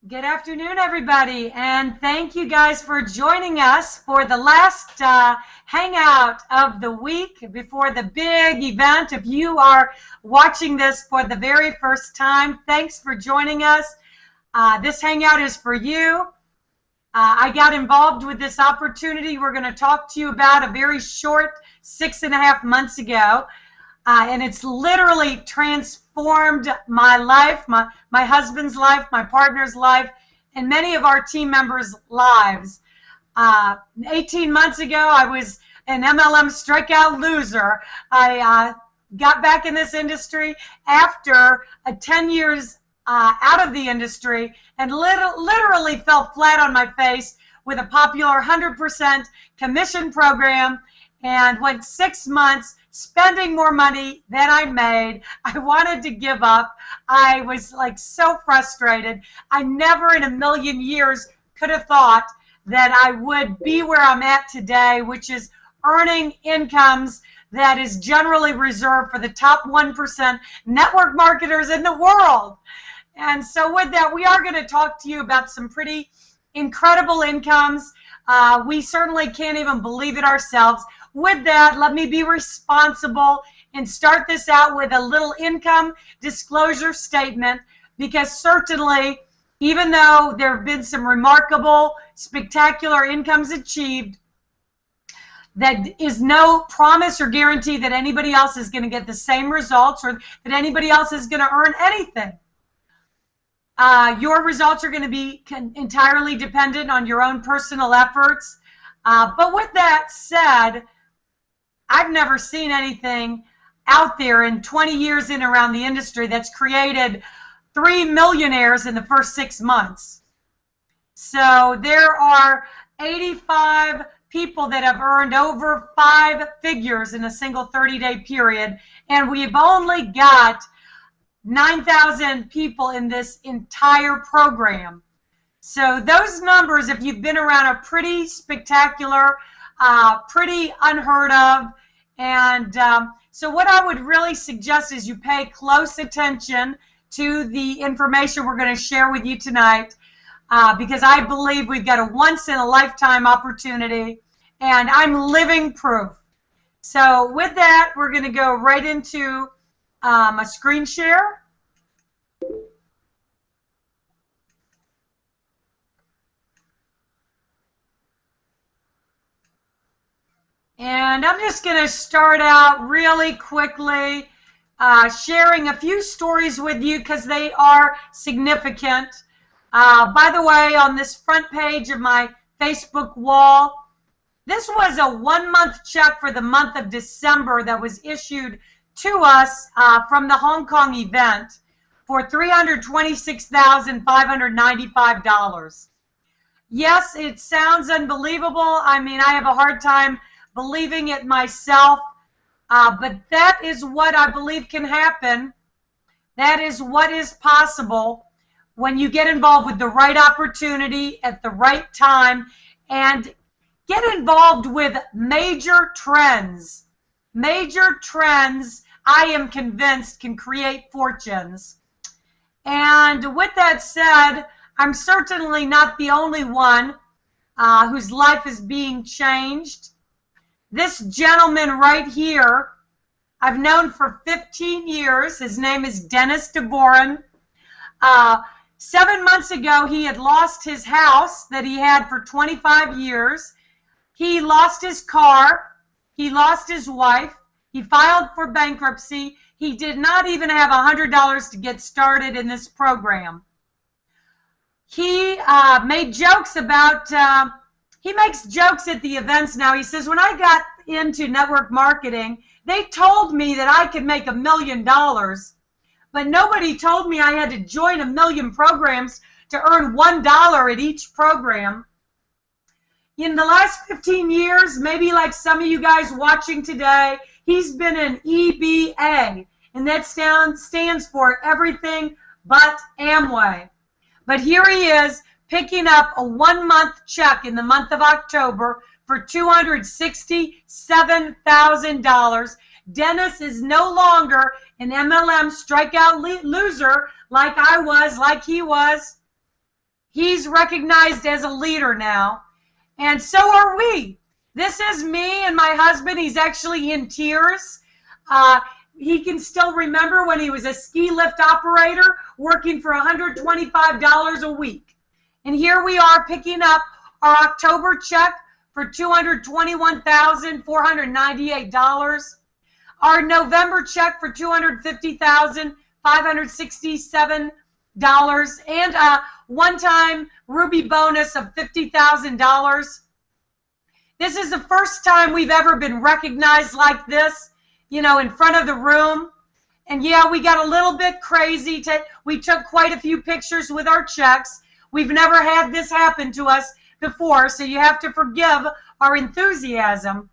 Good afternoon, everybody, and thank you guys for joining us for the last hangout of the week before the big event. If you are watching this for the very first time, thanks for joining us. This hangout is for you. I got involved with this opportunity we're going to talk to you about a very short 6.5 months ago. And it's literally transformed my life, my husband's life, my partner's life, and many of our team members' lives. 18 months ago, I was an MLM strikeout loser. I got back in this industry after 10 years out of the industry and literally fell flat on my face with a popular 100% commission program and went 6 months spending more money than I made. I wanted to give up. I was like so frustrated. I never in a million years could have thought that I would be where I'm at today, which is earning incomes that is generally reserved for the top 1% network marketers in the world. And so with that, we are going to talk to you about some pretty incredible incomes. We certainly can't even believe it ourselves. With that, let me be responsible and start this out with a little income disclosure statement, because certainly, even though there have been some remarkable, spectacular incomes achieved, that is no promise or guarantee that anybody else is going to get the same results or that anybody else is going to earn anything. Your results are going to be entirely dependent on your own personal efforts. But with that said, I've never seen anything out there in 20 years in around the industry that's created 3 millionaires in the first 6 months. So there are 85 people that have earned over 5 figures in a single 30-day period, and we've only got 9,000 people in this entire program. So those numbers, if you've been around, are pretty spectacular, pretty unheard of. And so what I would really suggest is you pay close attention to the information we're going to share with you tonight, because I believe we've got a once-in-a-lifetime opportunity, and I'm living proof. So with that, we're going to go right into a screen share. And I'm just going to start out really quickly sharing a few stories with you because they are significant. By the way, on this front page of my Facebook wall, this was a 1-month check for the month of December that was issued to us from the Hong Kong event for $326,595. Yes, it sounds unbelievable. I mean, I have a hard time believing it myself, but that is what I believe can happen. That is what is possible when you get involved with the right opportunity at the right time and get involved with major trends. Major trends, I am convinced, can create fortunes. And with that said, I'm certainly not the only one whose life is being changed. This gentleman right here, I've known for 15 years. His name is Dennis DeBoren. 7 months ago, he had lost his house that he had for 25 years. He lost his car. He lost his wife. He filed for bankruptcy. He did not even have $100 to get started in this program. He made jokes about... He makes jokes at the events now. He says, when I got into network marketing, they told me that I could make $1 million, but nobody told me I had to join 1 million programs to earn $1 at each program. In the last 15 years, maybe like some of you guys watching today, he's been an EBA, and that stands for everything but Amway. But here he is, picking up a 1-month check in the month of October for $267,000. Dennis is no longer an MLM strikeout loser like I was, like he was. He's recognized as a leader now, and so are we. This is me and my husband. He's actually in tears. He can still remember when he was a ski lift operator working for $125 a week. And here we are picking up our October check for $221,498. Our November check for $250,567, and a one-time Ruby bonus of $50,000. This is the first time we've ever been recognized like this, you know, in front of the room. And yeah, we got a little bit crazy. We took quite a few pictures with our checks. We've never had this happen to us before, so you have to forgive our enthusiasm.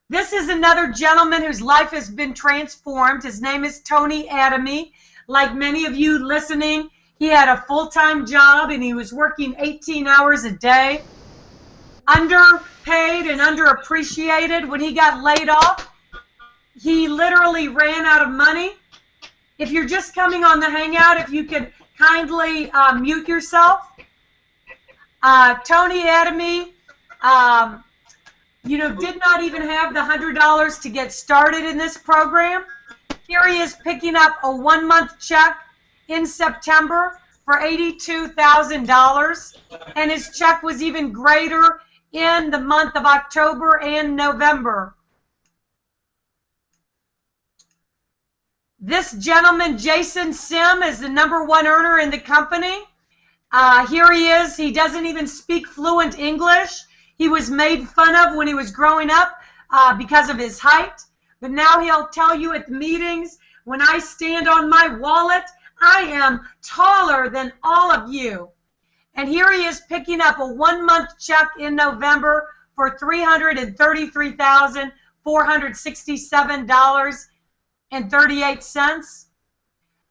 This is another gentleman whose life has been transformed. His name is Tony Adamy. Like many of you listening, he had a full-time job and he was working 18 hours a day. Underpaid and underappreciated. When he got laid off, he literally ran out of money. If you're just coming on the Hangout, if you could kindly mute yourself. Tony Adamy, you know, did not even have the $100 to get started in this program. Here he is picking up a 1-month check in September for $82,000, and his check was even greater in the month of October and November. This gentleman, Jason Sim, is the #1 earner in the company. Here he is. He doesn't even speak fluent English. He was made fun of when he was growing up because of his height. But now he'll tell you at the meetings, when I stand on my wallet, I am taller than all of you. And here he is picking up a 1-month check in November for $333,467.38.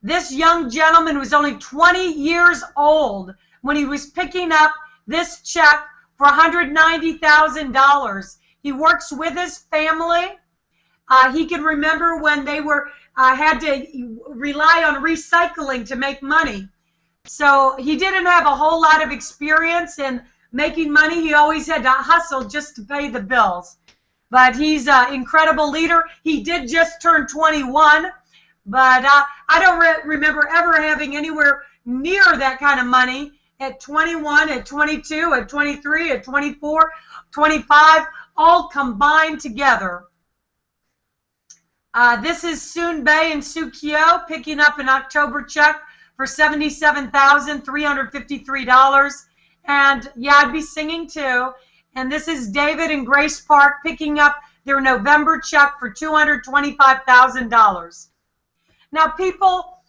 This young gentleman was only 20 years old when he was picking up this check for $190,000. He works with his family. He can remember when they had to rely on recycling to make money. So he didn't have a whole lot of experience in making money. He always had to hustle just to pay the bills. But he's an incredible leader. He did just turn 21, but I don't remember ever having anywhere near that kind of money at 21, at 22, at 23, at 24, 25, all combined together. This is Soon Bay and Sukyo picking up an October check for $77,353. And yeah, I'd be singing too. And this is David and Grace Park picking up their November check for $225,000. Now, people,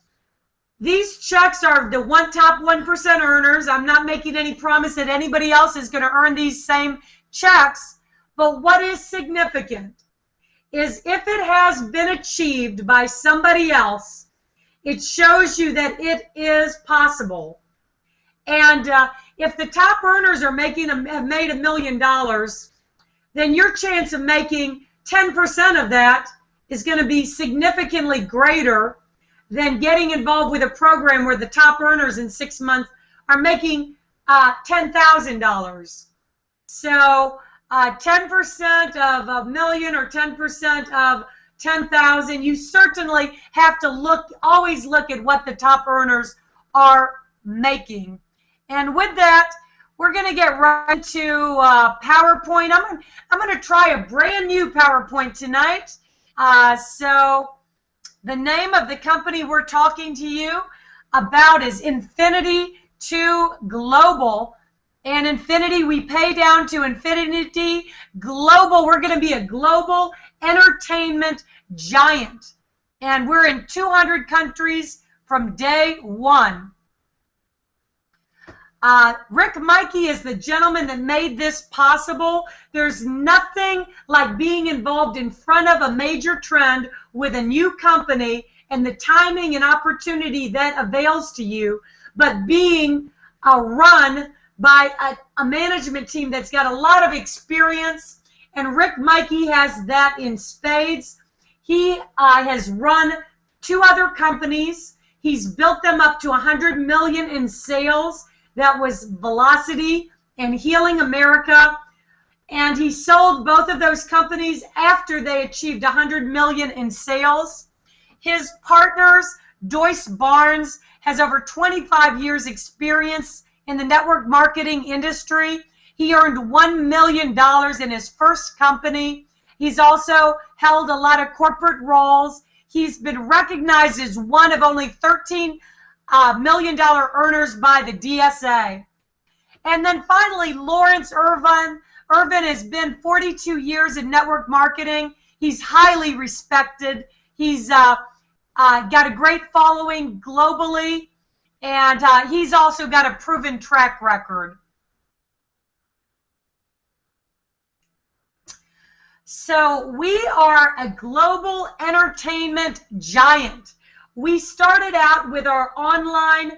these checks are the top 1% earners. I'm not making any promise that anybody else is going to earn these same checks. But what is significant is if it has been achieved by somebody else, it shows you that it is possible. And if the top earners are have made $1 million, then your chance of making 10% of that is going to be significantly greater than getting involved with a program where the top earners in 6 months are making $10,000. So 10% of $1 million or 10% of 10,000, you certainly have to always look at what the top earners are making. And with that, we're going to get right into PowerPoint. I'm going to try a brand new PowerPoint tonight. So the name of the company we're talking to you about is Infinity to Global. And Infinity, we pay down to Infinity Global. We're going to be a global entertainment giant. And we're in 200 countries from day one. Rick Mikey is the gentleman that made this possible. There's nothing like being involved in front of a major trend with a new company and the timing and opportunity that avails to you, but being run by a management team that's got a lot of experience, and Rick Mikey has that in spades. He has run 2 other companies. He's built them up to $100 million in sales. That was Velocity and Healing America. And he sold both of those companies after they achieved 100 million in sales. His partners, Joyce Barnes, has over 25 years experience in the network marketing industry. He earned $1 million in his first company. He's also held a lot of corporate roles. He's been recognized as one of only 13 million dollar earners by the DSA. And then finally, Lawrence Irvin. Irvin has been 42 years in network marketing. He's highly respected. He's got a great following globally, and he's also got a proven track record. So we are a global entertainment giant. We started out with our online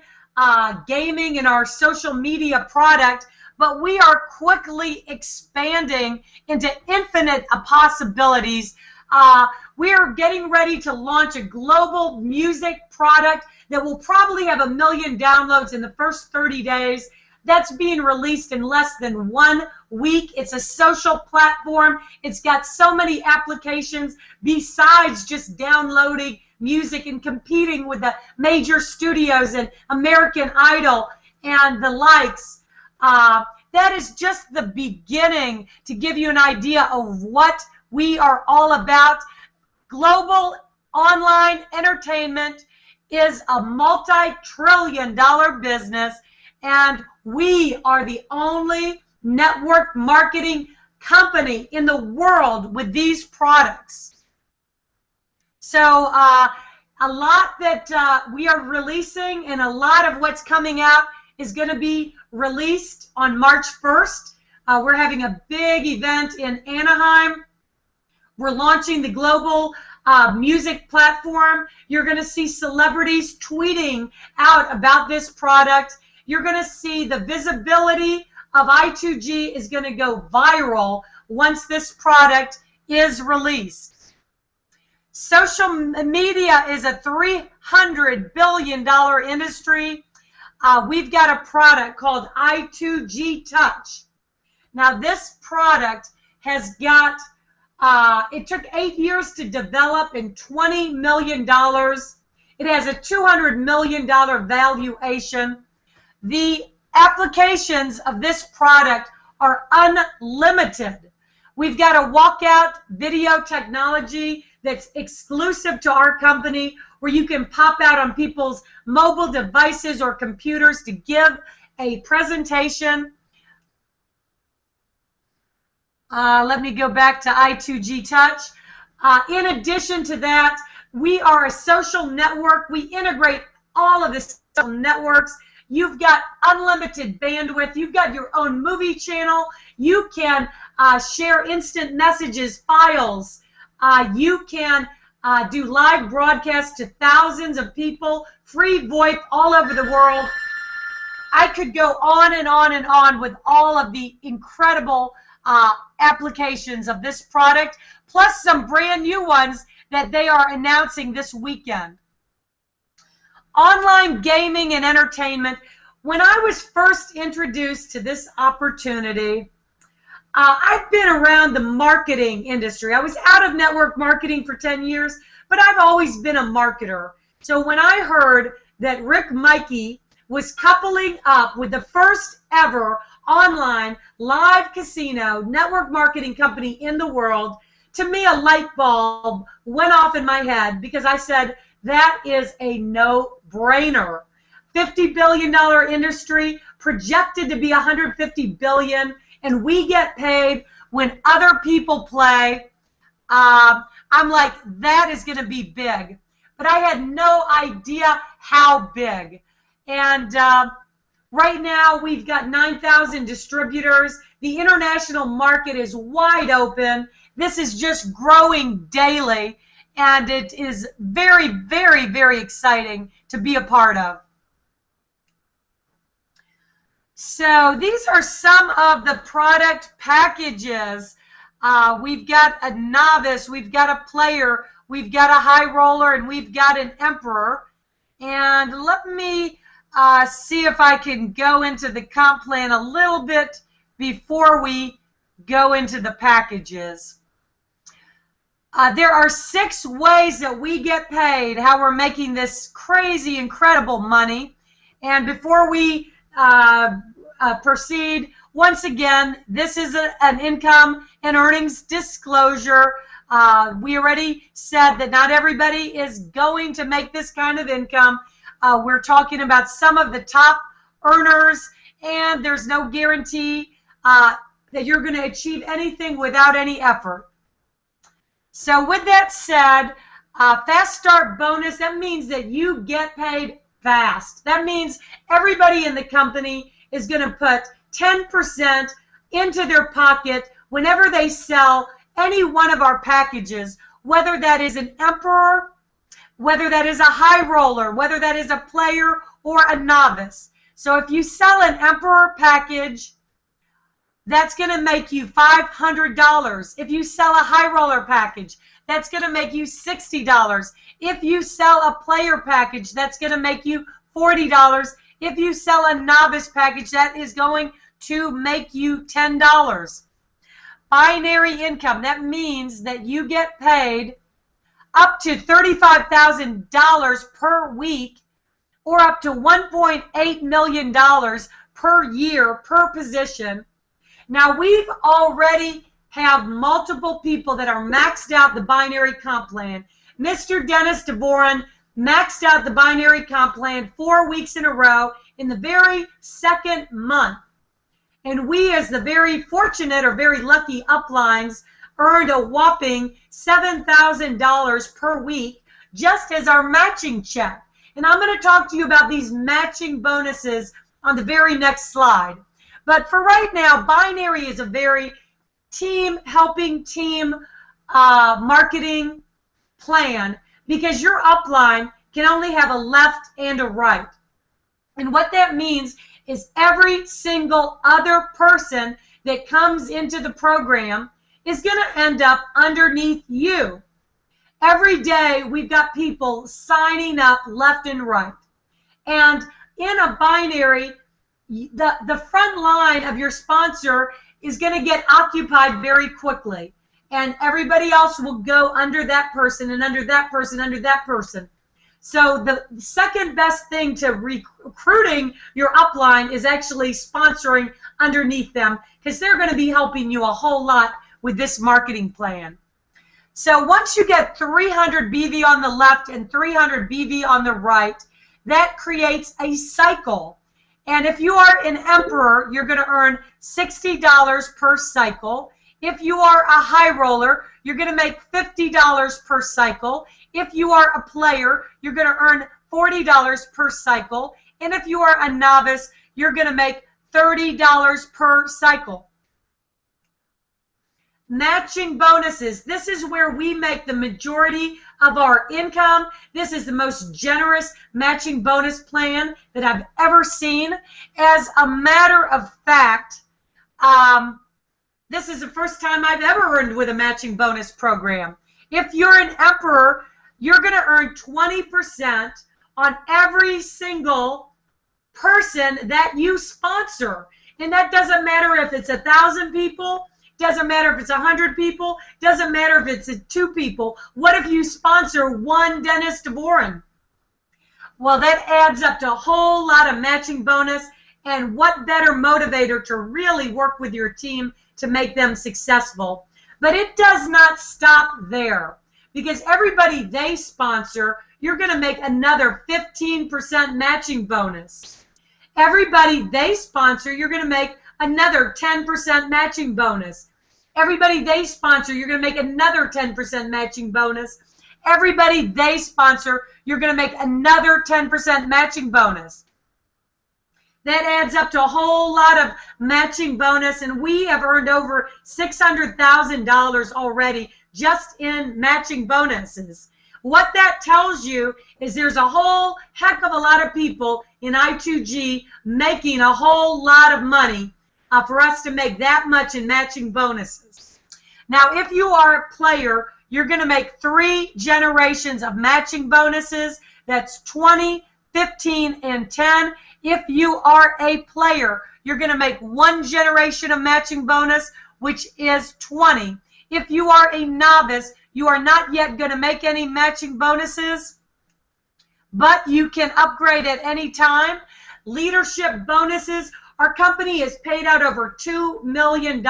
gaming and our social media product, but we are quickly expanding into infinite possibilities. We are getting ready to launch a global music product that will probably have 1 million downloads in the first 30 days. That's being released in less than 1 week. It's a social platform. It's got so many applications besides just downloading music and competing with the major studios and American Idol and the likes. That is just the beginning to give you an idea of what we are all about. Global online entertainment is a multi-trillion-dollar business, and we are the only network marketing company in the world with these products. So a lot that we are releasing and a lot of what's coming out is going to be released on March 1st. We're having a big event in Anaheim. We're launching the global music platform. You're going to see celebrities tweeting out about this product. You're going to see the visibility of I2G is going to go viral once this product is released. Social media is a $300 billion industry. We've got a product called I2G Touch. Now this product has got, it took 8 years to develop and $20 million. It has a $200 million valuation. The applications of this product are unlimited. We've got a walkout video technology that's exclusive to our company, where you can pop out on people's mobile devices or computers to give a presentation. Let me go back to I2G Touch. In addition to that, we are a social network. We integrate all of the social networks. You've got unlimited bandwidth. You've got your own movie channel. You can share instant messages, files. You can do live broadcasts to thousands of people, free VoIP all over the world. I could go on and on and on with all of the incredible applications of this product, plus some brand new ones that they are announcing this weekend. Online gaming and entertainment. When I was first introduced to this opportunity, I've been around the marketing industry. I was out of network marketing for 10 years, but I've always been a marketer. So when I heard that Rick Mikey was coupling up with the first ever online live casino network marketing company in the world, to me a light bulb went off in my head, because I said, that is a no-brainer. $50 billion industry, projected to be $150 billion, and we get paid when other people play. I'm like, that is going to be big. But I had no idea how big. And right now, we've got 9,000 distributors. The international market is wide open. This is just growing daily, and it is very, very, very exciting to be a part of. So these are some of the product packages. We've got a novice, we've got a player, we've got a high roller, and we've got an emperor. And let me see if I can go into the comp plan a little bit before we go into the packages. There are 6 ways that we get paid, how we're making this crazy, incredible money. And before we proceed, once again, this is an income and earnings disclosure. We already said that not everybody is going to make this kind of income. We're talking about some of the top earners, and there's no guarantee that you're going to achieve anything without any effort. So with that said, fast start bonus, that means that you get paid fast. That means everybody in the company is going to put 10% into their pocket whenever they sell any one of our packages, whether that is an emperor, whether that is a high roller, whether that is a player or a novice. So if you sell an emperor package, that's going to make you $500. If you sell a high roller package, that's going to make you $60. If you sell a player package, that's going to make you $40. If you sell a novice package, that is going to make you $10. Binary income, that means that you get paid up to $35,000 per week or up to $1.8 million per year per position. Now, we've already have multiple people that are maxed out the binary comp plan. Mr. Dennis DeVoren maxed out the binary comp plan 4 weeks in a row in the very second month. And we, as the very fortunate or very lucky uplines, earned a whopping $7,000 per week just as our matching check. And I'm going to talk to you about these matching bonuses on the very next slide. But for right now, binary is a very helping team marketing plan because your upline can only have a left and a right. And what that means is every single other person that comes into the program is going to end up underneath you. Every day we've got people signing up left and right. And in a binary, the front line of your sponsor is going to get occupied very quickly. And everybody else will go under that person and under that person, under that person. So the second best thing to recruiting your upline is actually sponsoring underneath them because they're going to be helping you a whole lot with this marketing plan. So once you get 300 BV on the left and 300 BV on the right, that creates a cycle. And if you are an emperor, you're going to earn $60 per cycle. If you are a high roller, you're going to make $50 per cycle. If you are a player, you're going to earn $40 per cycle. And if you are a novice, you're going to make $30 per cycle. Matching bonuses. This is where we make the majority of our income. This is the most generous matching bonus plan that I've ever seen. As a matter of fact, this is the first time I've ever earned with a matching bonus program. If you're an emperor, you're going to earn 20% on every single person that you sponsor. And that doesn't matter if it's 1,000 people, doesn't matter if it's 100 people, doesn't matter if it's 2 people. What if you sponsor one Dennis DeVoren? Well, that adds up to a whole lot of matching bonus, and what better motivator to really work with your team to make them successful. But it does not stop there, because everybody they sponsor, you're going to make another 15% matching bonus. Everybody they sponsor, you're going to make another 10% matching bonus. Everybody they sponsor, you're going to make another 10% matching bonus. Everybody they sponsor, you're going to make another 10% matching bonus. That adds up to a whole lot of matching bonus, and we have earned over $600,000 already just in matching bonuses. What that tells you is there's a whole heck of a lot of people in I2G making a whole lot of money for us to make that much in matching bonuses. Now, if you are a player, you're going to make 3 generations of matching bonuses. That's 20, 15, and 10. If you are a player, you're going to make 1 generation of matching bonus, which is 20. If you are a novice, you are not yet going to make any matching bonuses, but you can upgrade at any time. Leadership bonuses. Our company has paid out over $2 million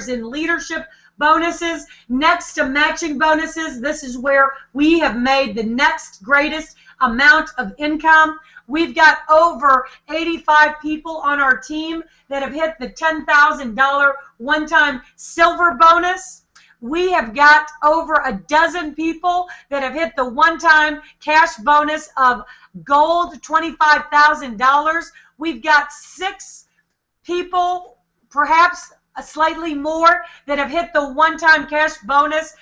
in leadership bonuses. Next to matching bonuses, this is where we have made the next greatest amount of income. We've got over 85 people on our team that have hit the $10,000 one-time silver bonus. We have got over a dozen people that have hit the one-time cash bonus of gold, $25,000. We've got 6 people, perhaps slightly more, that have hit the one-time cash bonus,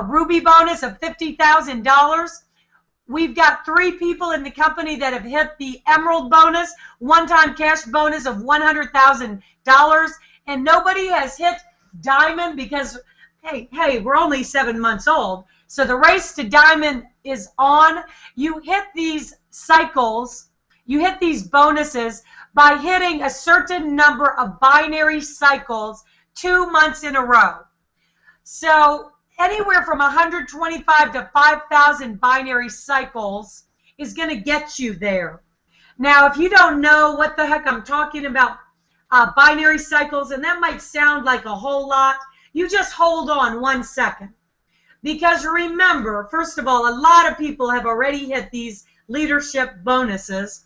ruby bonus of $50,000. We've got 3 people in the company that have hit the emerald bonus, one-time cash bonus of $100,000. And nobody has hit diamond because, hey, we're only 7 months old. So the race to diamond is on. You hit these cycles, you hit these bonuses by hitting a certain number of binary cycles 2 months in a row. So anywhere from 125 to 5,000 binary cycles is going to get you there. Now, if you don't know what the heck I'm talking about, binary cycles, and that might sound like a whole lot, you just hold on 1 second. Because remember, first of all, a lot of people have already hit these leadership bonuses.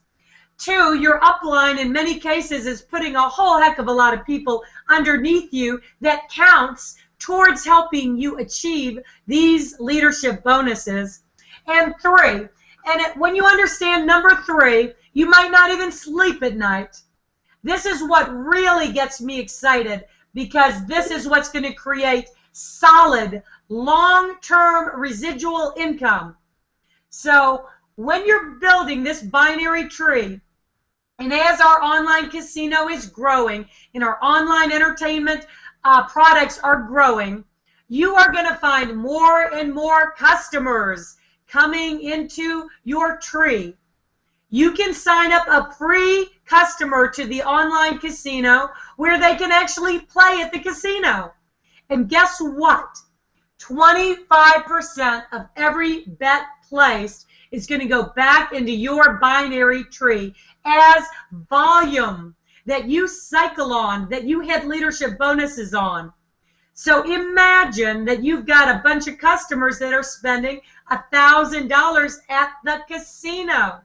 2, your upline in many cases is putting a whole heck of a lot of people underneath you that counts towards helping you achieve these leadership bonuses. And 3, when you understand number 3, you might not even sleep at night. This is what really gets me excited, because this is what's going to create solid, long-term residual income. So when you're building this binary tree, and as our online casino is growing and our online entertainment products are growing, you are going to find more and more customers coming into your tree. You can sign up a free customer to the online casino where they can actually play at the casino. And guess what? 25% of every bet placed is going to go back into your binary tree as volume that you cycle on, that you hit leadership bonuses on. So imagine that you've got a bunch of customers that are spending $1,000 at the casino.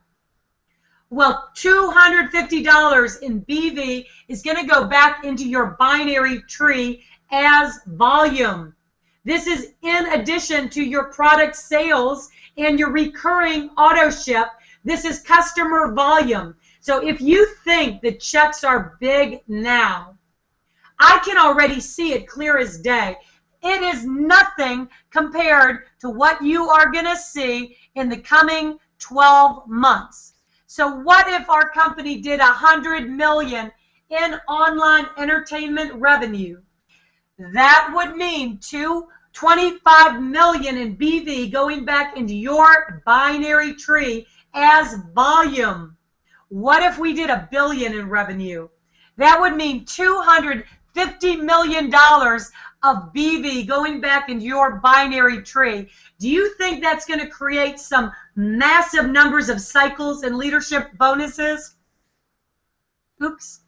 Well, $250 in BV is going to go back into your binary tree as volume. This is in addition to your product sales and your recurring auto ship. This is customer volume. So if you think the checks are big now, I can already see it clear as day. It is nothing compared to what you are going to see in the coming 12 months. So what if our company did $100 million in online entertainment revenue? That would mean $25 million in BV going back into your binary tree as volume. What if we did $1 billion in revenue? That would mean $250 million of BV going back into your binary tree. Do you think that's going to create some massive numbers of cycles and leadership bonuses? Oops.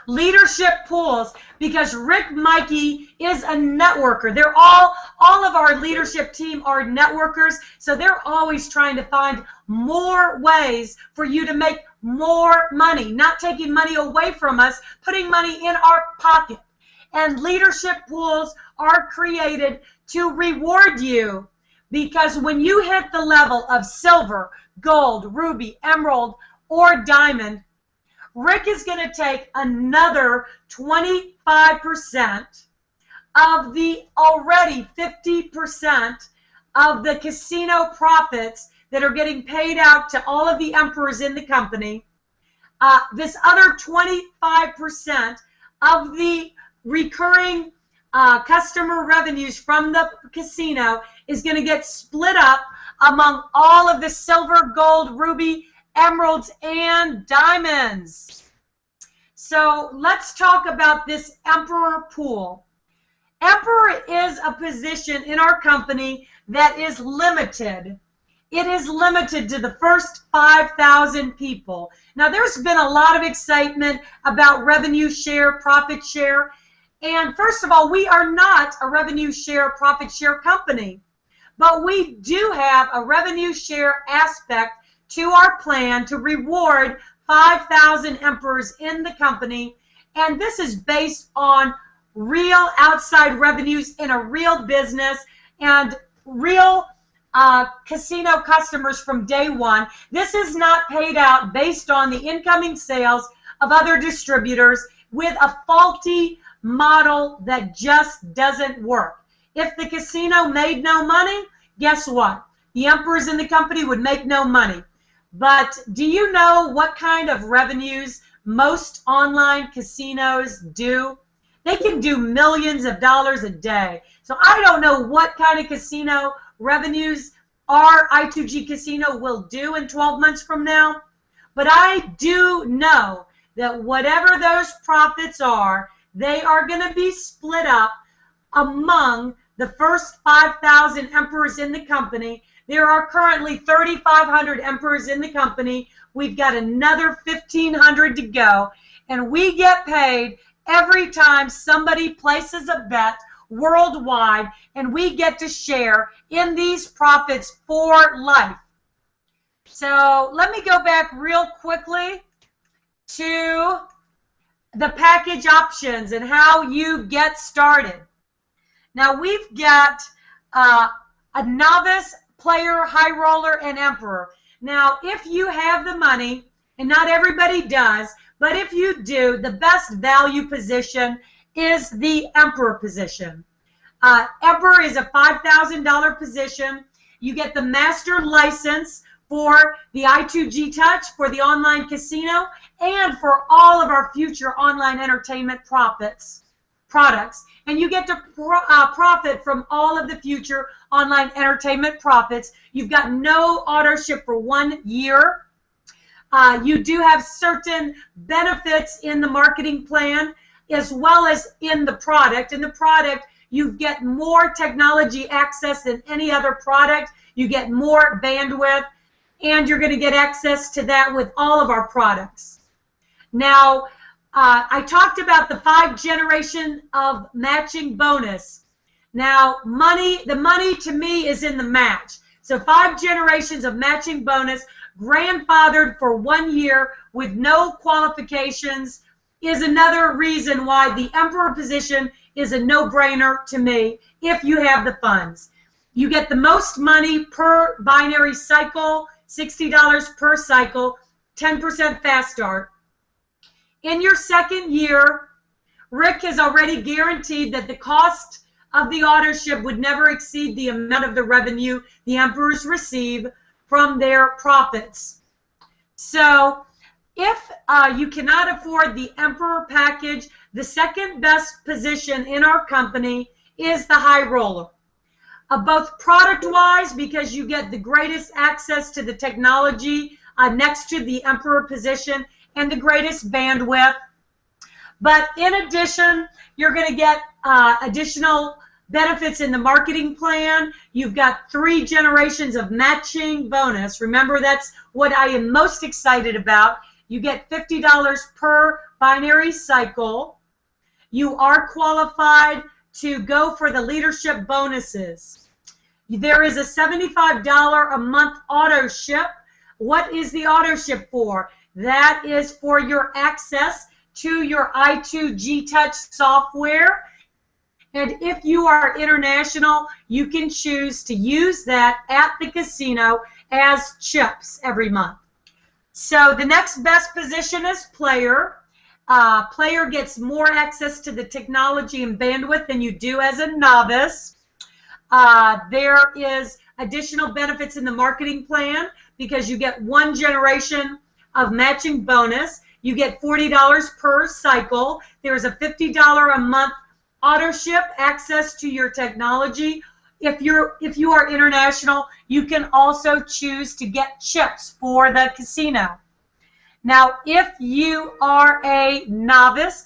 Leadership pools, because Rick Mikey is a networker. They're all of our leadership team are networkers, so they're always trying to find more ways for you to make more money, not taking money away from us, putting money in our pocket. And leadership pools are created to reward you, because when you hit the level of silver, gold, ruby, emerald, or diamond, Rick is going to take another 25% of the already 50% of the casino profits that are getting paid out to all of the emperors in the company. This other 25% of the recurring customer revenues from the casino is going to get split up among all of the silver, gold, ruby, emeralds, and diamonds. So let's talk about this Emperor pool. Emperor is a position in our company that is limited. It is limited to the first 5,000 people. Now, there's been a lot of excitement about revenue share, profit share. And first of all, we are not a revenue share, profit share company. But we do have a revenue share aspect to our plan to reward 5,000 Emperors in the company. And this is based on real outside revenues in a real business and real casino customers from day one. This is not paid out based on the incoming sales of other distributors with a faulty model that just doesn't work. If the casino made no money, guess what? The Emperors in the company would make no money. But do you know what kind of revenues most online casinos do? They can do millions of dollars a day. So I don't know what kind of casino revenues our I2G casino will do in 12 months from now, but I do know that whatever those profits are, they are going to be split up among the first 5,000 Emperors in the company. There are currently 3,500 Emperors in the company. We've got another 1,500 to go, and we get paid every time somebody places a bet worldwide, and we get to share in these profits for life. So let me go back real quickly to the package options and how you get started. Now we've got a novice, player, high roller, and Emperor. Now if you have the money, and not everybody does, but if you do, the best value position is the Emperor position. Emperor is a $5,000 position. You get the master license for the I2G Touch, for the online casino, and for all of our future online entertainment products. And you get to profit from all of the future online entertainment profits. You've got no auto ship for 1 year. You do have certain benefits in the marketing plan as well as in the product. In the product, you get more technology access than any other product. You get more bandwidth, and you're going to get access to that with all of our products. Now, I talked about the 5 generation of matching bonus. Now, the money to me is in the match. So 5 generations of matching bonus, grandfathered for 1 year with no qualifications, is another reason why the Emperor position is a no-brainer to me if you have the funds. You get the most money per binary cycle, $60 per cycle, 10% fast start. In your second year, Rick has already guaranteed that the cost of the auto ship would never exceed the amount of the revenue the Emperors receive from their profits. So if you cannot afford the Emperor package, the second best position in our company is the high roller. Both product-wise, because you get the greatest access to the technology next to the Emperor position and the greatest bandwidth. But in addition, you're going to get additional benefits in the marketing plan. You've got 3 generations of matching bonus. Remember, that's what I am most excited about. You get $50 per binary cycle. You are qualified to go for the leadership bonuses. There is a $75 a month auto ship. What is the auto ship for? That is for your access to your I2G Touch software. And if you are international, you can choose to use that at the casino as chips every month. So the next best position is player. Player gets more access to the technology and bandwidth than you do as a novice. There is additional benefits in the marketing plan because you get 1 generation of matching bonus. You get $40 per cycle. There's a $50 a month auto ship access to your technology. if you are international, you can also choose to get chips for the casino. Now, if you are a novice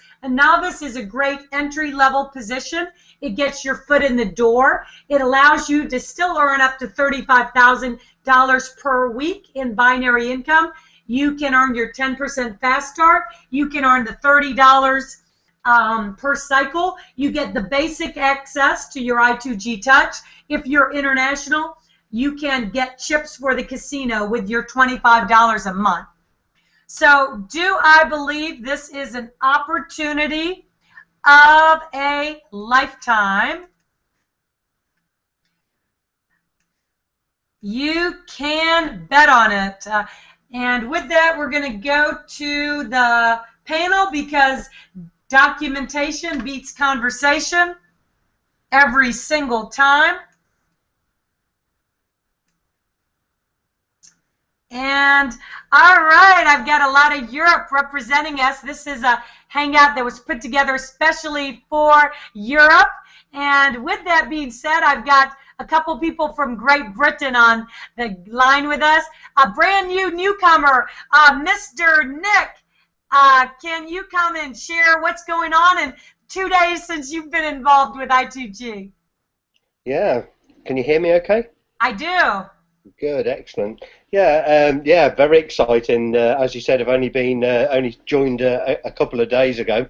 is a great entry-level position. It gets your foot in the door. It allows you to still earn up to $35,000 per week in binary income. You can earn your 10% fast start. You can earn the $30 per cycle. You get the basic access to your I2G Touch. If you're international, you can get chips for the casino with your $25 a month. So do I believe this is an opportunity of a lifetime? You can bet on it. And with that, we're going to go to the panel because documentation beats conversation every single time. And all right, I've got a lot of Europe representing us. This is a hangout that was put together especially for Europe. And with that being said, I've got a couple people from Great Britain on the line with us. A brand new newcomer, Mr. Nick. Can you come and share what's going on in 2 days since you've been involved with I2G? Yeah. Can you hear me okay? I do. Good, excellent. Yeah, very exciting. As you said, I've only joined a couple of days ago,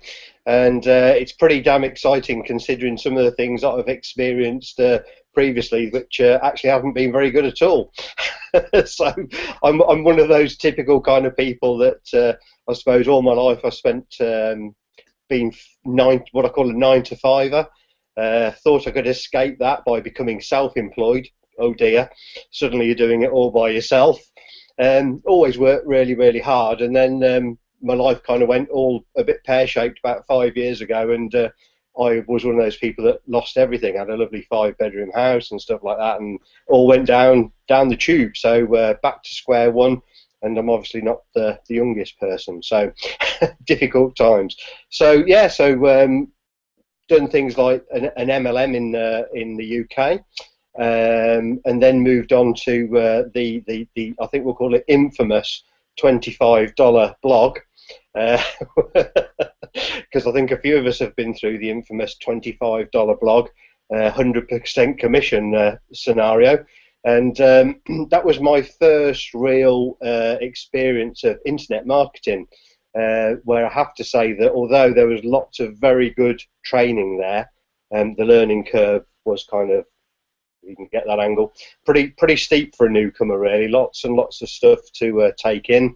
and it's pretty damn exciting considering some of the things that I've experienced previously, which actually haven't been very good at all. So I'm one of those typical kind of people that I suppose all my life I spent being what I call a 9-to-5er. Thought I could escape that by becoming self-employed. Oh dear, suddenly you're doing it all by yourself. Always worked really, really hard, and then my life kind of went all a bit pear-shaped about 5 years ago, and I was one of those people that lost everything. I had a lovely 5-bedroom house and stuff like that, and all went down the tube. So back to square one, and I'm obviously not the youngest person, so difficult times. So yeah, done things like an MLM in the UK. And then moved on to the I think we'll call it infamous $25 blog, because I think a few of us have been through the infamous $25 blog, 100% commission scenario, and that was my first real experience of internet marketing, where I have to say that although there was lots of very good training there, the learning curve was kind of, you can get that angle, pretty steep for a newcomer really. Lots and lots of stuff to take in.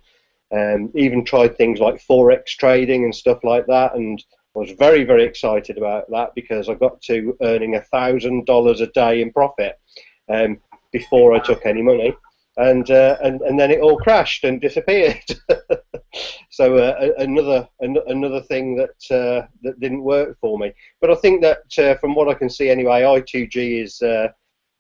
Even tried things like forex trading and stuff like that, and I was very, very excited about that because I got to earning $1,000 a day in profit before I took any money, and then it all crashed and disappeared. So another thing that didn't work for me. But I think that from what I can see anyway, I2G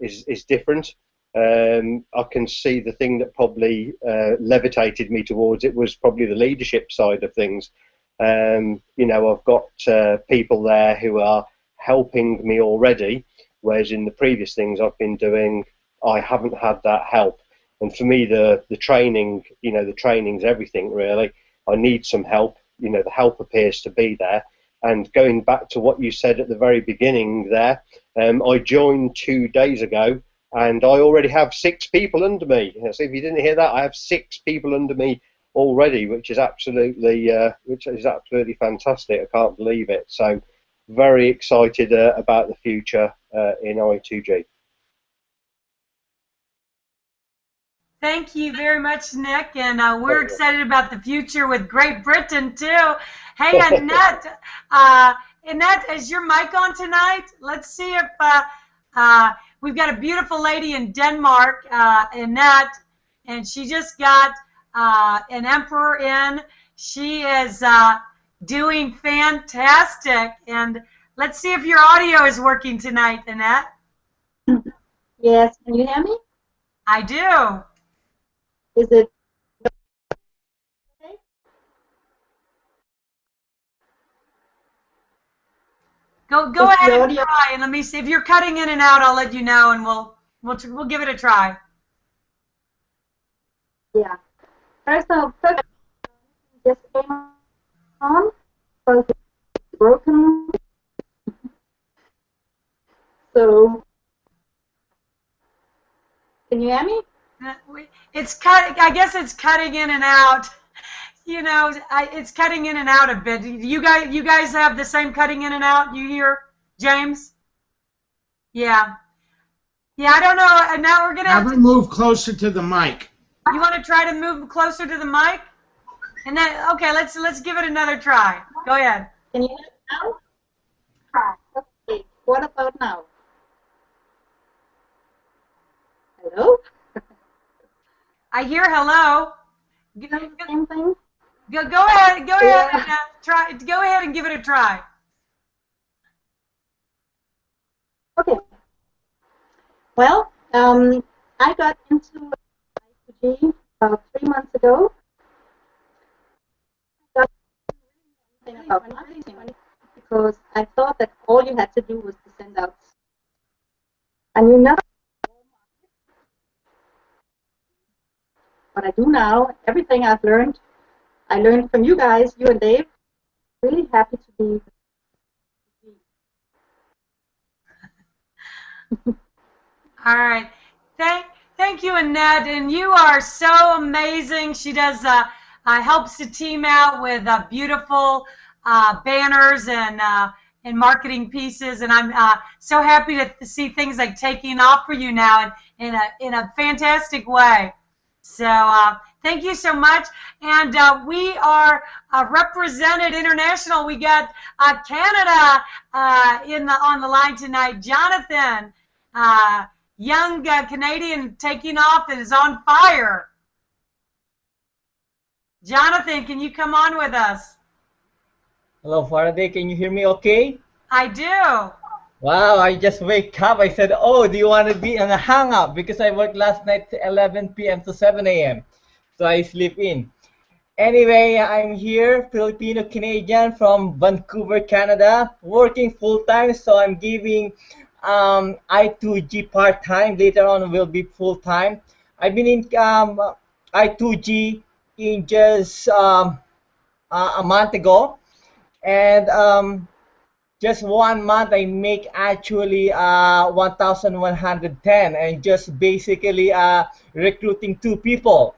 is different. I can see the thing that probably levitated me towards it was probably the leadership side of things. You know, I've got people there who are helping me already, whereas in the previous things I've been doing, I haven't had that help. And for me, the training, you know, the training's everything really. I need some help. You know, the help appears to be there. And going back to what you said at the very beginning there, I joined 2 days ago, and I already have 6 people under me. So if you didn't hear that, I have 6 people under me already, which is absolutely fantastic. I can't believe it. So very excited about the future in I2G. Thank you very much, Nick, and we're excited about the future with Great Britain too. Hey, Annette, Annette, is your mic on tonight? Let's see if we've got a beautiful lady in Denmark, Annette, and she just got an emperor in. She is doing fantastic, and let's see if your audio is working tonight, Annette. Yes, can you hear me? I do. Is it okay? Go ahead and try, and let me see if you're cutting in and out. I'll let you know, and we'll give it a try. Yeah. First just came on because it's broken. So can you hear me? It's cut. I guess it's cutting in and out. You know, it's cutting in and out a bit. You guys have the same cutting in and out. You hear, James? Yeah. Yeah, I don't know. And now we're gonna have to move closer to the mic. You want to try to move closer to the mic? And then, okay, let's give it another try. Go ahead. Can you hear me now? Okay. What about now? Hello? I hear hello. Same thing? Go ahead. Go ahead Yeah. and try. Go ahead and give it a try. Okay. Well, I got into I2G about 3 months ago. I got something about marketing because I thought that all you had to do was to send out. I knew nothing. What I do now, everything I've learned, I learned from you guys, you and Dave. Really happy to be. All right. Thank you, Annette. And you are so amazing. She does helps the team out with beautiful banners and marketing pieces. And I'm so happy to see things like taking off for you now in a fantastic way. So thank you so much. And we are represented international. We got Canada on the line tonight. Jonathan, young Canadian taking off and is on fire. Jonathan, can you come on with us? Hello, Faraday. Can you hear me okay? I do. Wow, I just wake up. I said, oh, do you want to be on a hangout? Because I worked last night to 11 p.m. to 7 a.m. So I sleep in. Anyway, I'm here, Filipino-Canadian from Vancouver, Canada, working full-time. So I'm giving I2G part-time. Later on will be full-time. I've been in I2G in just a month ago. And just 1 month, I make actually 1,110, and just basically recruiting 2 people.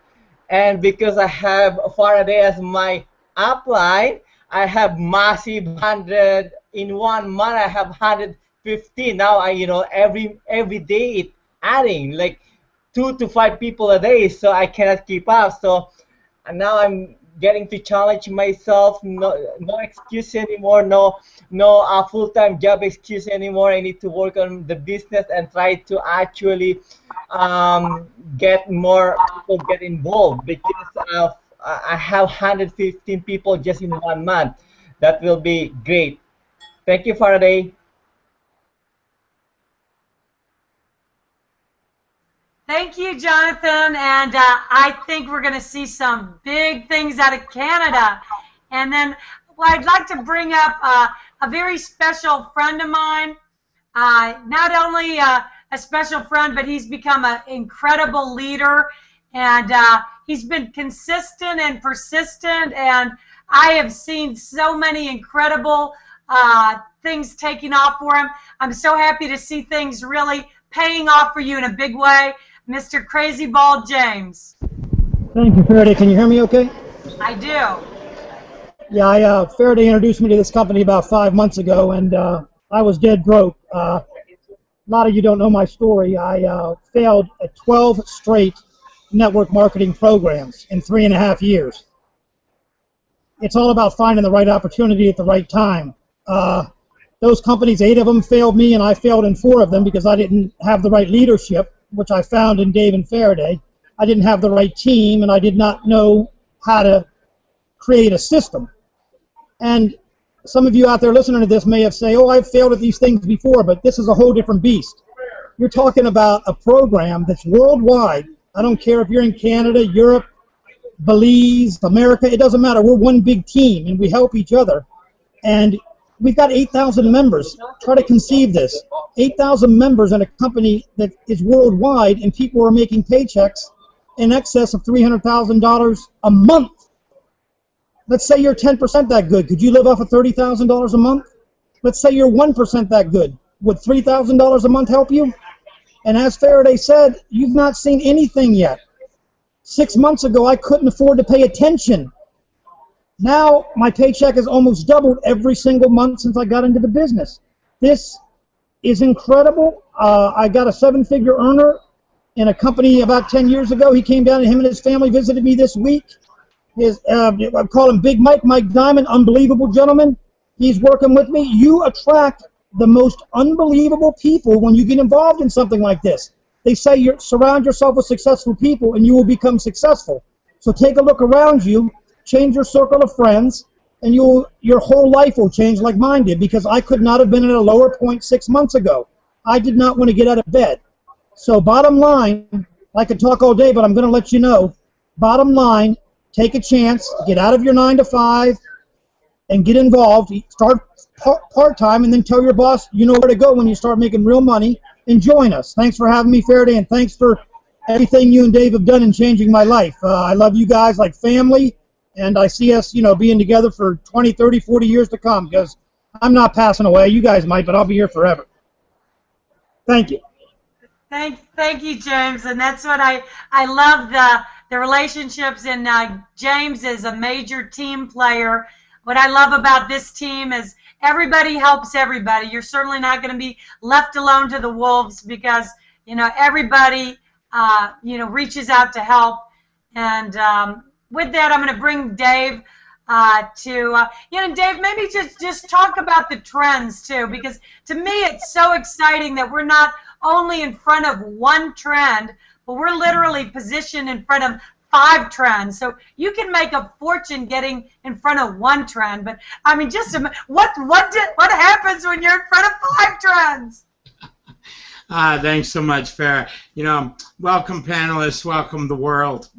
And because I have Faraday as my upline, I have massive 100 in 1 month. I have 150 now. Every day it's adding like 2 to 5 people a day, so I cannot keep up. So now I'm getting to challenge myself. No excuse anymore. No full-time job excuse anymore. I need to work on the business and try to actually get more people get involved, because I have 115 people just in 1 month. That will be great. Thank you, Faraday. Thank you, Jonathan. And I think we're going to see some big things out of Canada. And then I'd like to bring up a very special friend of mine. Not only a special friend, but he's become an incredible leader. And he's been consistent and persistent. And I have seen so many incredible things taking off for him. I'm so happy to see things really paying off for you in a big way. Mr. Crazy Ball James. Thank you, Faraday. Can you hear me okay? I do. Yeah, Faraday introduced me to this company about 5 months ago, and I was dead broke. A lot of you don't know my story. I failed at 12 straight network marketing programs in 3.5 years. It's all about finding the right opportunity at the right time. Those companies, 8 of them failed me, and I failed in 4 of them because I didn't have the right leadership, which I found in Dave and Faraday. I didn't have the right team, and I did not know how to create a system. And some of you out there listening to this may have said, oh, I've failed at these things before, but this is a whole different beast. You're talking about a program that's worldwide. I don't care if you're in Canada, Europe, Belize, America, it doesn't matter. We're one big team, and we help each other. And we've got 8,000 members. Try to conceive this. 8,000 members in a company that is worldwide, and people are making paychecks in excess of $300,000 a month. Let's say you're 10% that good. Could you live off of $30,000 a month? Let's say you're 1% that good. Would $3,000 a month help you? And as Faraday said, you've not seen anything yet. 6 months ago, I couldn't afford to pay attention. Now, my paycheck has almost doubled every single month since I got into the business. This is incredible. I got a 7-figure earner in a company about 10 years ago. He came down, and him and his family visited me this week. I call him Big Mike, Mike Diamond, unbelievable gentleman. He's working with me. You attract the most unbelievable people when you get involved in something like this. They say surround yourself with successful people and you will become successful. So take a look around you, change your circle of friends, and your whole life will change like mine did, because I could not have been at a lower point 6 months ago. I did not want to get out of bed. So bottom line, I could talk all day, but I'm going to let you know, bottom line, take a chance, get out of your 9 to 5, and get involved. Start part-time, and then tell your boss you know where to go when you start making real money, and join us. Thanks for having me, Faraday, and thanks for everything you and Dave have done in changing my life. I love you guys like family, and I see us, being together for 20, 30, 40 years to come, because I'm not passing away. You guys might, but I'll be here forever. Thank you. Thank you, James, and that's what I love, the relationships, and James is a major team player. What I love about this team is everybody helps everybody. You're certainly not going to be left alone to the wolves, because everybody reaches out to help. And with that, I'm going to bring Dave Dave, maybe just talk about the trends too, because to me it's so exciting that we're not only in front of one trend, but we're literally positioned in front of 5 trends. So you can make a fortune getting in front of one trend. But I mean, just what happens when you're in front of 5 trends? Thanks so much, Farrah. Welcome panelists, welcome the world.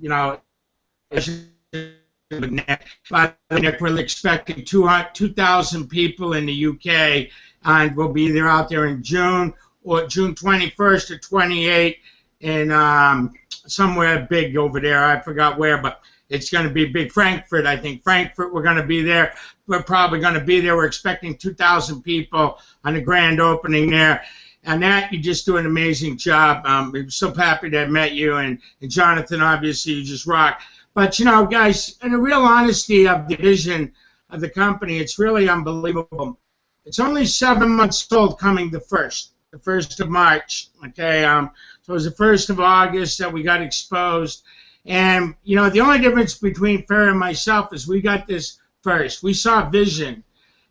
Nick, we're expecting 2,000 people in the UK, and we'll be there out there in June 21st or 28th, and somewhere big over there. I forgot where, but it's going to be big. Frankfurt, I think. Frankfurt, we're going to be there. We're probably going to be there. We're expecting 2,000 people on the grand opening there. And that, you just do an amazing job. I'm so happy to have met you. And Jonathan, obviously, you just rock. But, guys, in the real honesty of the vision of the company, it's really unbelievable. It's only 7 months old, coming the 1st of March, okay? So it was the 1st of August that we got exposed. And, the only difference between Farrah and myself is we got this first. We saw vision.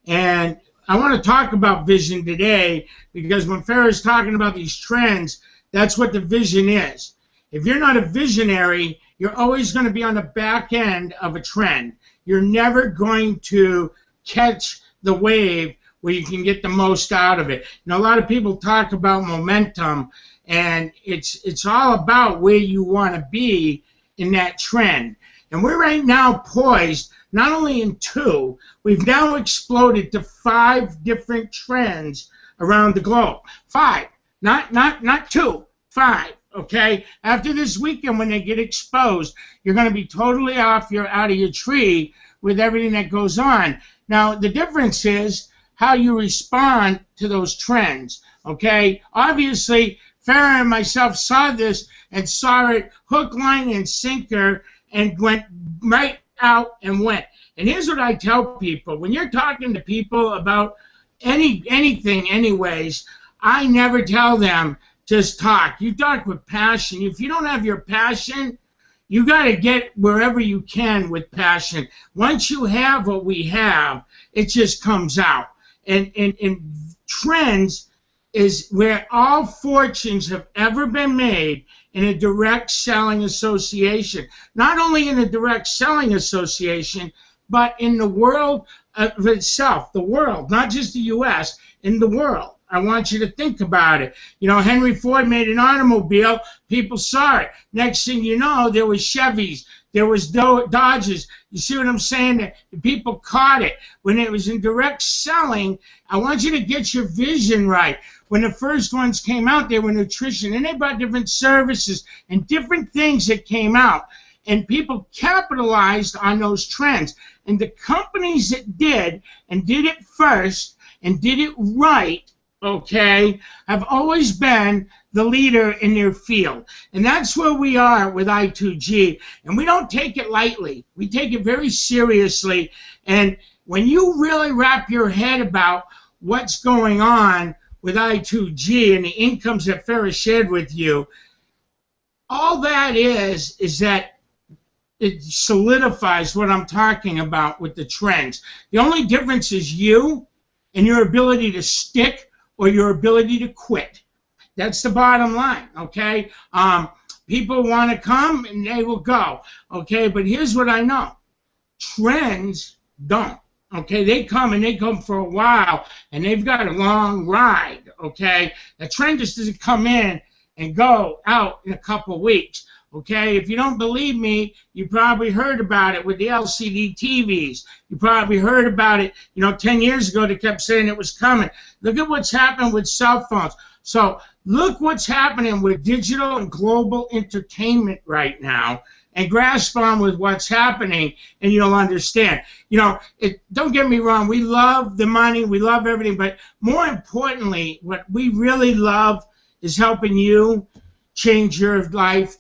And I want to talk about vision today, because when Farrah is talking about these trends, that's what the vision is. If you're not a visionary, you're always going to be on the back end of a trend. You're never going to catch the wave where you can get the most out of it. A lot of people talk about momentum, and it's all about where you want to be in that trend. And we're right now poised, not only in 2, we've now exploded to 5 different trends around the globe. 5, not 2, 5. Okay, after this weekend, when they get exposed, you're going to be totally out of your tree with everything that goes on. Now, the difference is how you respond to those trends. Okay, obviously, Farrah and myself saw this and saw it hook, line, and sinker, and went right out and went. And here's what I tell people: when you're talking to people about anything, anyways, I never tell them just talk. You talk with passion. If you don't have your passion, you got to get wherever you can with passion. Once you have what we have, it just comes out. And trends is where all fortunes have ever been made in a direct selling association. Not only in a direct selling association, but in the world of itself. The world, not just the U.S., in the world. I want you to think about it. You know, Henry Ford made an automobile. People saw it. Next thing you know, there was Chevys. There was Dodges. You see what I'm saying? The people caught it. When it was in direct selling, I want you to get your vision right. When the first ones came out, they were nutrition. And they brought different services and different things that came out. And people capitalized on those trends. And the companies that did, and did it first, and did it right, okay, have always been the leader in their field. And that's where we are with I2G. And we don't take it lightly. We take it very seriously. And when you really wrap your head about what's going on with I2G and the incomes that Farrah shared with you, all that is that it solidifies what I'm talking about with the trends. The only difference is you and your ability to stick or your ability to quit. That's the bottom line, okay? People want to come and they will go, okay? But here's what I know. Trends don't, okay? They come and they come for a while and they've got a long ride, okay? A trend just doesn't come in and go out in a couple weeks. Okay, if you don't believe me, you probably heard about it with the LCD TVs. You probably heard about it, 10 years ago they kept saying it was coming. Look at what's happened with cell phones. So look what's happening with digital and global entertainment right now, and grasp on with what's happening, and you'll understand. Don't get me wrong, we love the money, we love everything, but more importantly, what we really love is helping you change your life,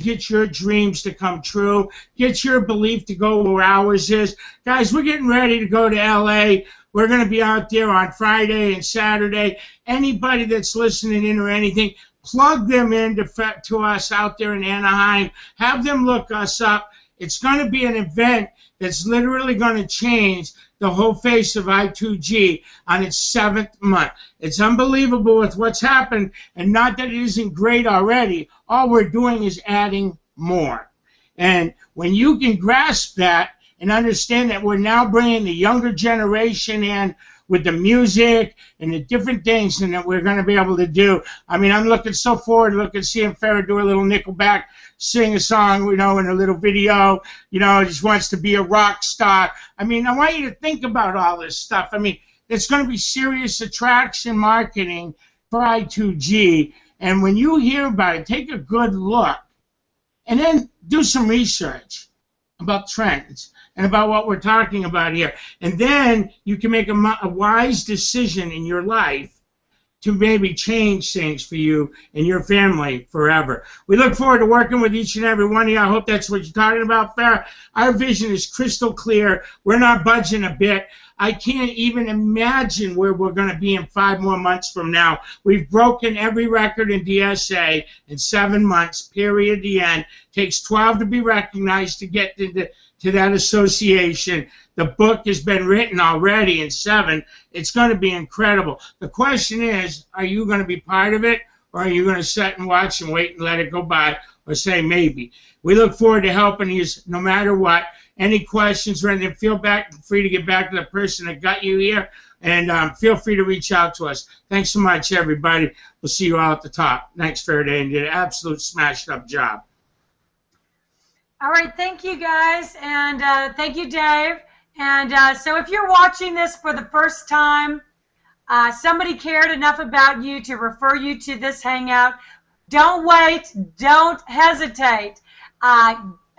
get your dreams to come true, get your belief to go where ours is. Guys, we're getting ready to go to LA. We're going to be out there on Friday and Saturday. Anybody that's listening in or anything, plug them in to us out there in Anaheim. Have them look us up. It's going to be an event that's literally going to change the whole face of I2G on its 7th month. It's unbelievable with what's happened, and not that it isn't great already. All we're doing is adding more. And when you can grasp that and understand that we're now bringing the younger generation in with the music and the different things and that we're going to be able to do. I mean, I'm looking so forward to seeing Farrah do a little Nickelback, sing a song, in a little video, just wants to be a rock star. I mean, I want you to think about all this stuff. I mean, it's going to be serious attraction marketing for I2G. And when you hear about it, take a good look and then do some research about trends and about what we're talking about here. And then you can make a wise decision in your life to maybe change things for you and your family forever. We look forward to working with each and every one of you. I hope that's what you're talking about, Farrah. Our vision is crystal clear. We're not budging a bit. I can't even imagine where we're going to be in 5 more months from now. We've broken every record in DSA in 7 months, period, the end. Takes 12 to be recognized to get to that association. The book has been written already in 7. It's going to be incredible. The question is, are you going to be part of it, or are you going to sit and watch and wait and let it go by, or say maybe? We look forward to helping you no matter what. Any questions or anything, feel free to get back to the person that got you here, and feel free to reach out to us. Thanks so much, everybody. We'll see you all at the top. Thanks, Farrah, and you did an absolute smashed-up job. All right, thank you, guys, and thank you, Dave. And so if you're watching this for the first time, somebody cared enough about you to refer you to this Hangout. Don't wait. Don't hesitate.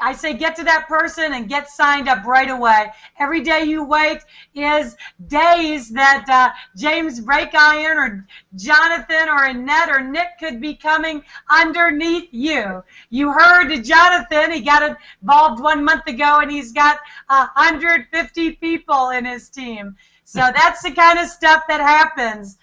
I say get to that person and get signed up right away. Every day you wait is days that James Breakiron or Jonathan or Annette or Nick could be coming underneath you. You heard Jonathan, he got involved 1 month ago and he's got 150 people in his team. So that's the kind of stuff that happens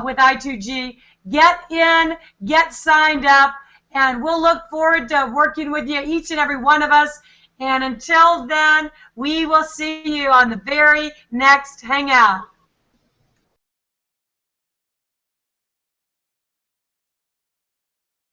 with I2G. Get in, get signed up, and we'll look forward to working with you, each and every one of us. And until then, we will see you on the very next Hangout.